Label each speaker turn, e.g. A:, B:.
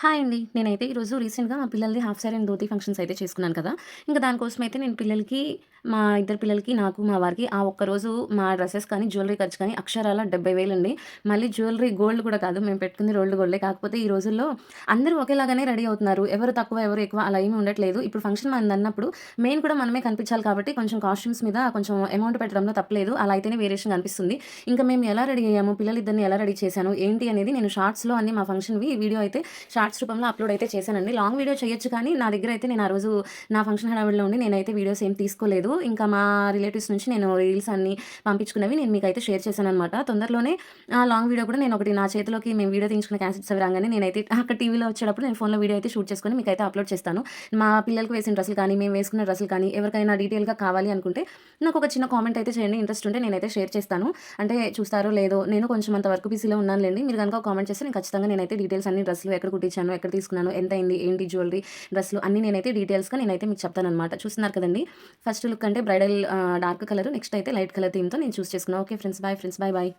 A: Hi అండి. నేనైతే ఈరోజు రీసెంట్‌గా మా పిల్లలది half sari and dhoti functions అయితే చేసుకున్నాను కదా! ఇంక దానికోసమైతే నేను పిల్లలకి మా ఇద్దరు పిల్లలకి, నాకు, మా వారికి ఆ ఒక్కరోజు మా డ్రెసెస్ కానీ, జ్యువెలరీ ఖర్చు కానీ అక్షరాల 70,000 అండి. మళ్ళీ జ్యువెలరీ గోల్డ్ కూడా కాదు. మేము పెట్టుకుంది రోల్డ్ గోల్డే. కాకపోతే ఈ రోజుల్లో అందరూ ఒకేలాగానే రెడీ అవుతున్నారు. ఎవరు తక్కువ, ఎవరు ఎక్కువ అలా ఏమి ఉండట్లేదు. ఇప్పుడు ఫంక్షన్ మనదన్నప్పుడు మెయిన్ కూడా మనమే కనిపించాలి కాబట్టి కొంచెం కాస్ట్యూమ్స్ మీద కొంచెం అమౌంట్ పెట్టడంలో తప్పులేదు. అలా అయితేనే వేరియేషన్ కనిపిస్తుంది. ఇంకా మేము ఎలా రెడీ అయ్యాము, పిల్లలిద్దరిని ఎలా రెడీ చేశాను, ఏంటి అనేది నేను షార్ట్స్‌లో అన్ని మా ఫంక్షన్‌వి వీడియో అయితే షార్ట్స్ రూపంలో అప్‌లోడ్ అయితే చేశానండి. లాంగ్ వీడియో చేయొచ్చు కానీ, నా దగ్గరైతే నేను ఆ రోజు నా ఫంక్షన్ హడావిడిలో ఉండి నేనైతే వీడియోస్ ఏం తీసుకోలేదు. ఇంకా మా రిలేటివ్స్ నుంచి నేను రీల్స్ అన్నీ పంపించుకున్నవి నేను మీకైతే షేర్ చేశాననమాట. తొందరలోనే లాంగ్ వీడియో కూడా నేనొకటి నా చేతిలోకి మేము వీడియో తీయించుకున్న క్యాసెట్స్ అవి రాంగానే నేనైతే అక్కడ టీవీలో వచ్చేటప్పుడు నేను ఫోన్‌లో వీడియో అయితే షూట్ చేసుకొని మీకైతే అప్‌లోడ్ చేస్తాను. మా పిల్లలకి వేసిన డ్రెస్సులు కానీ, మేము వేసుకున్న డ్రెస్సులు కానీ, ఎవరికైనా డీటెయిల్‌గా కావాలి అనుకుంటే నాకొక చిన్న కామెంట్ అయితే చేయండి. ఇంట్రెస్ట్ ఉంటే నేనైతే షేర్ చేస్తాను. అంటే చూస్తారో లేదో నేను కొంచెం అంత వర్క్ బిజీలో ఉన్నానులెండి. మీరు గనుక కామెంట్ చేస్తే నేను ఖచ్చితంగా నేనైతే డీటెయిల్స్ అన్ని డ్రెస్సులు ఎక్కడ కుట్టించాను, ఎక్కడ తీసుకున్నాను, ఎంతయింది, ఏంటి జ్యువెలరీ, డ్రెస్సులు అన్నీ నేనైతే డీటెయిల్స్‌గా నేనైతే మీకు చెప్తాననమాట. చూస్తున్నారు కదండీ! ఫస్ట్ లుక్ అంటే బ్రైడల్ డార్క్ కలర్ నెక్స్ట్ అయితే లైట్ కలర్ థీమ్‌తో నేను చేసుకున్నాను. Okay friends. Bye friends. Bye bye.